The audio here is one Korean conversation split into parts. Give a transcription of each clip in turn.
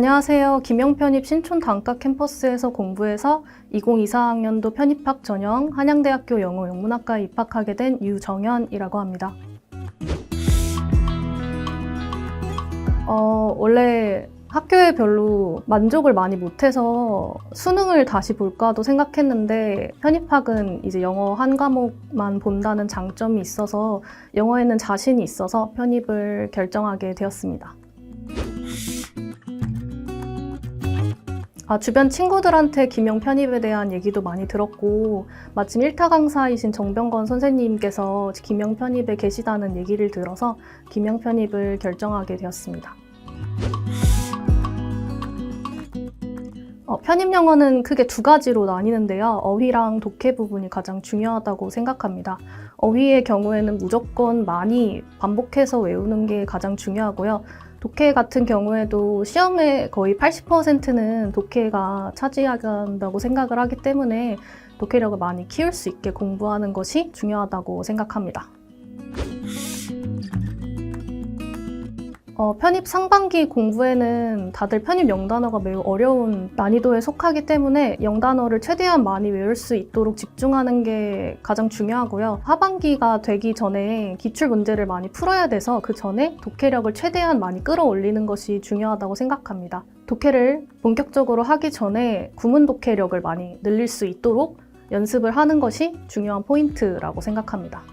안녕하세요. 김영편입 신촌단과 캠퍼스에서 공부해서 2024학년도 편입학 전형 한양대학교 영어영문학과에 입학하게 된 유정현이라고 합니다. 원래 학교에 별로 만족을 많이 못해서 수능을 다시 볼까도 생각했는데 편입학은 이제 영어 한 과목만 본다는 장점이 있어서 영어에는 자신이 있어서 편입을 결정하게 되었습니다. 주변 친구들한테 김영 편입에 대한 얘기도 많이 들었고 마침 1타 강사이신 정병건 선생님께서 김영 편입에 계시다는 얘기를 들어서 김영 편입을 결정하게 되었습니다. 편입 영어는 크게 두 가지로 나뉘는데요. 어휘랑 독해 부분이 가장 중요하다고 생각합니다. 어휘의 경우에는 무조건 많이 반복해서 외우는 게 가장 중요하고요. 독해 같은 경우에도 시험의 거의 80%는 독해가 차지한다고 생각을 하기 때문에 독해력을 많이 키울 수 있게 공부하는 것이 중요하다고 생각합니다. 편입 상반기 공부에는 다들 편입 영단어가 매우 어려운 난이도에 속하기 때문에 영단어를 최대한 많이 외울 수 있도록 집중하는 게 가장 중요하고요. 하반기가 되기 전에 기출 문제를 많이 풀어야 돼서 그 전에 독해력을 최대한 많이 끌어올리는 것이 중요하다고 생각합니다. 독해를 본격적으로 하기 전에 구문 독해력을 많이 늘릴 수 있도록 연습을 하는 것이 중요한 포인트라고 생각합니다.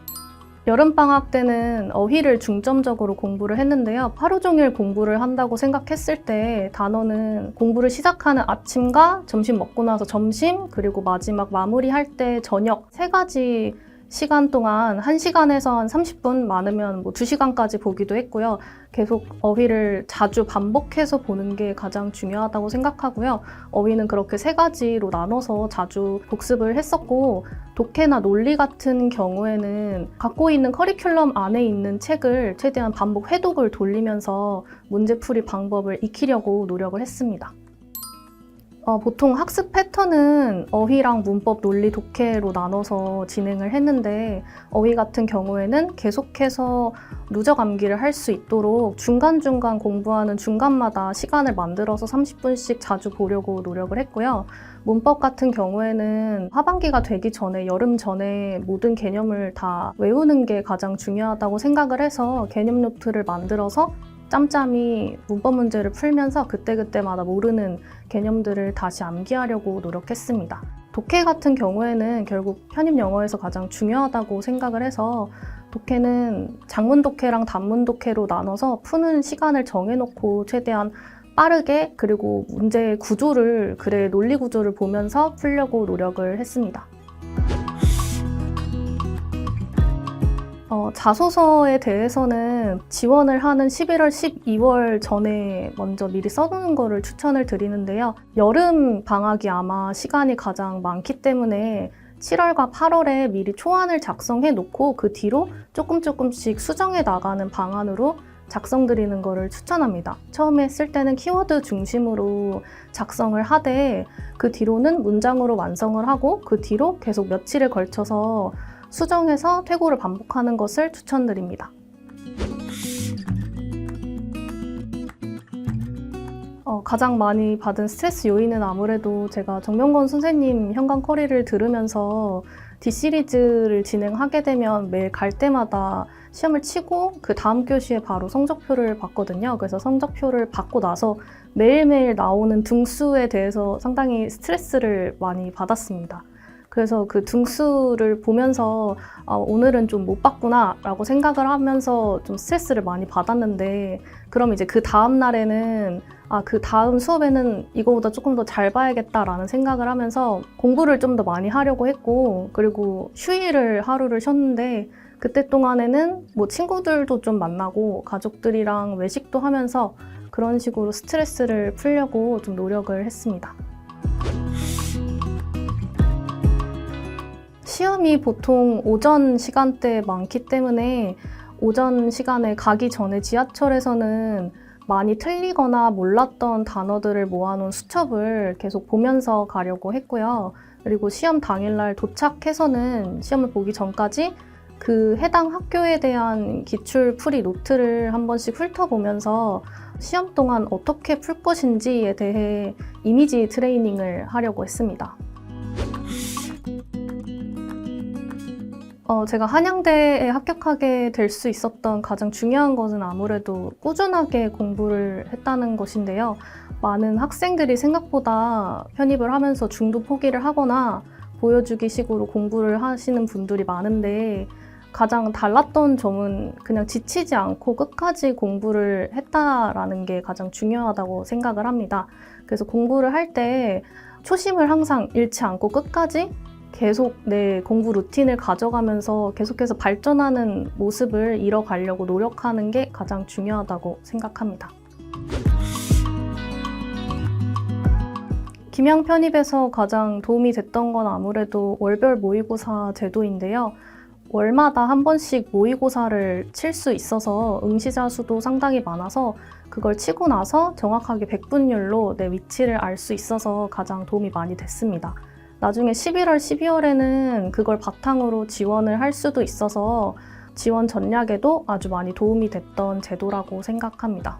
여름방학 때는 어휘를 중점적으로 공부를 했는데요. 하루 종일 공부를 한다고 생각했을 때 단어는 공부를 시작하는 아침과 점심 먹고 나서 점심, 그리고 마지막 마무리할 때 저녁 세 가지 시간 동안 1시간에서 한 30분, 많으면 2시간까지 보기도 했고요. 계속 어휘를 자주 반복해서 보는 게 가장 중요하다고 생각하고요. 어휘는 그렇게 세 가지로 나눠서 자주 복습을 했었고 독해나 논리 같은 경우에는 갖고 있는 커리큘럼 안에 있는 책을 최대한 반복 회독을 돌리면서 문제풀이 방법을 익히려고 노력을 했습니다. 보통 학습 패턴은 어휘랑 문법, 논리, 독해로 나눠서 진행을 했는데 어휘 같은 경우에는 계속해서 누적 암기를 할 수 있도록 중간중간 공부하는 중간마다 시간을 만들어서 30분씩 자주 보려고 노력을 했고요. 문법 같은 경우에는 하반기가 되기 전에, 여름 전에 모든 개념을 다 외우는 게 가장 중요하다고 생각을 해서 개념 노트를 만들어서 짬짬이 문법 문제를 풀면서 그때그때마다 모르는 개념들을 다시 암기하려고 노력했습니다. 독해 같은 경우에는 결국 편입 영어에서 가장 중요하다고 생각을 해서 독해는 장문 독해랑 단문 독해로 나눠서 푸는 시간을 정해놓고 최대한 빠르게, 그리고 문제의 구조를, 글의 논리 구조를 보면서 풀려고 노력을 했습니다. 자소서에 대해서는 지원을 하는 11월, 12월 전에 먼저 미리 써두는 거를 추천을 드리는데요. 여름 방학이 아마 시간이 가장 많기 때문에 7월과 8월에 미리 초안을 작성해 놓고 그 뒤로 조금씩 수정해 나가는 방안으로 작성드리는 거를 추천합니다. 처음에 쓸 때는 키워드 중심으로 작성을 하되 그 뒤로는 문장으로 완성을 하고 그 뒤로 계속 며칠에 걸쳐서 수정해서 퇴고를 반복하는 것을 추천드립니다. 가장 많이 받은 스트레스 요인은 아무래도 제가 정병건 선생님 현강 커리를 들으면서 D시리즈를 진행하게 되면 매일 갈 때마다 시험을 치고 그 다음 교시에 바로 성적표를 받거든요. 그래서 성적표를 받고 나서 매일매일 나오는 등수에 대해서 상당히 스트레스를 많이 받았습니다. 그래서 그 등수를 보면서 오늘은 좀 못 봤구나 라고 생각을 하면서 좀 스트레스를 많이 받았는데, 그럼 이제 그 다음 날에는 그 다음 수업에는 이거보다 조금 더 잘 봐야겠다라는 생각을 하면서 공부를 좀 더 많이 하려고 했고, 그리고 휴일을 하루를 쉬었는데 그때 동안에는 친구들도 좀 만나고 가족들이랑 외식도 하면서 그런 식으로 스트레스를 풀려고 좀 노력을 했습니다. 시험이 보통 오전 시간대에 많기 때문에 오전 시간에 가기 전에 지하철에서는 많이 틀리거나 몰랐던 단어들을 모아놓은 수첩을 계속 보면서 가려고 했고요. 그리고 시험 당일날 도착해서는 시험을 보기 전까지 그 해당 학교에 대한 기출 풀이 노트를 한 번씩 훑어보면서 시험 동안 어떻게 풀 것인지에 대해 이미지 트레이닝을 하려고 했습니다. 제가 한양대에 합격하게 될 수 있었던 가장 중요한 것은 아무래도 꾸준하게 공부를 했다는 것인데요. 많은 학생들이 생각보다 편입을 하면서 중도 포기를 하거나 보여주기 식으로 공부를 하시는 분들이 많은데 가장 달랐던 점은 그냥 지치지 않고 끝까지 공부를 했다라는 게 가장 중요하다고 생각을 합니다. 그래서 공부를 할 때 초심을 항상 잃지 않고 끝까지 계속 내 공부 루틴을 가져가면서 계속해서 발전하는 모습을 이뤄가려고 노력하는 게 가장 중요하다고 생각합니다. 김양 편입에서 가장 도움이 됐던 건 아무래도 월별 모의고사 제도인데요. 월마다 한 번씩 모의고사를 칠 수 있어서 응시자 수도 상당히 많아서 그걸 치고 나서 정확하게 백분율로 내 위치를 알 수 있어서 가장 도움이 많이 됐습니다. 나중에 11월, 12월에는 그걸 바탕으로 지원을 할 수도 있어서 지원 전략에도 아주 많이 도움이 됐던 제도라고 생각합니다.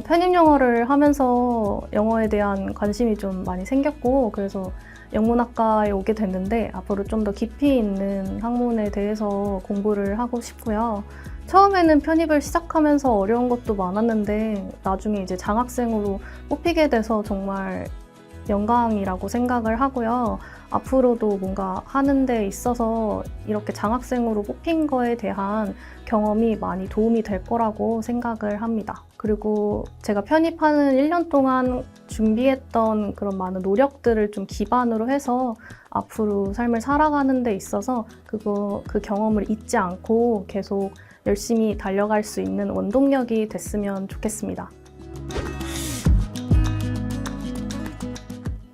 편입 영어를 하면서 영어에 대한 관심이 좀 많이 생겼고 그래서 영문학과에 오게 됐는데 앞으로 좀 더 깊이 있는 학문에 대해서 공부를 하고 싶고요. 처음에는 편입을 시작하면서 어려운 것도 많았는데 나중에 이제 장학생으로 뽑히게 돼서 정말 영광이라고 생각을 하고요. 앞으로도 뭔가 하는 데 있어서 이렇게 장학생으로 뽑힌 거에 대한 경험이 많이 도움이 될 거라고 생각을 합니다. 그리고 제가 편입하는 1년 동안 준비했던 그런 많은 노력들을 좀 기반으로 해서 앞으로 삶을 살아가는 데 있어서 그 경험을 잊지 않고 계속 열심히 달려갈 수 있는 원동력이 됐으면 좋겠습니다.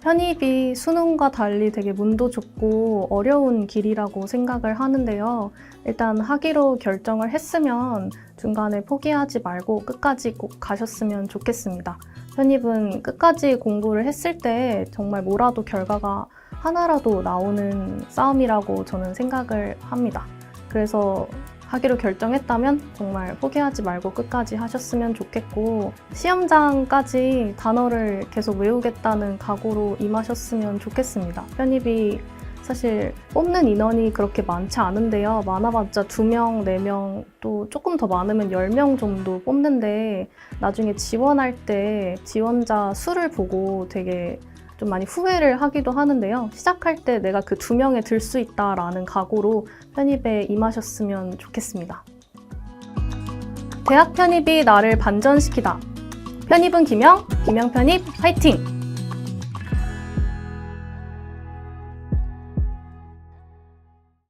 편입이 수능과 달리 되게 문도 좁고 어려운 길이라고 생각을 하는데요. 일단 하기로 결정을 했으면 중간에 포기하지 말고 끝까지 꼭 가셨으면 좋겠습니다. 편입은 끝까지 공부를 했을 때 정말 뭐라도 결과가 하나라도 나오는 싸움이라고 저는 생각을 합니다. 그래서 하기로 결정했다면 정말 포기하지 말고 끝까지 하셨으면 좋겠고 시험장까지 단어를 계속 외우겠다는 각오로 임하셨으면 좋겠습니다. 편입이 사실 뽑는 인원이 그렇게 많지 않은데요. 많아봤자 2명, 4명, 또 조금 더 많으면 10명 정도 뽑는데 나중에 지원할 때 지원자 수를 보고 되게 좀 많이 후회를 하기도 하는데요. 시작할 때 내가 그 2명에 들 수 있다라는 각오로 편입에 임하셨으면 좋겠습니다. 대학 편입이 나를 반전시키다. 편입은 김영 편입 화이팅!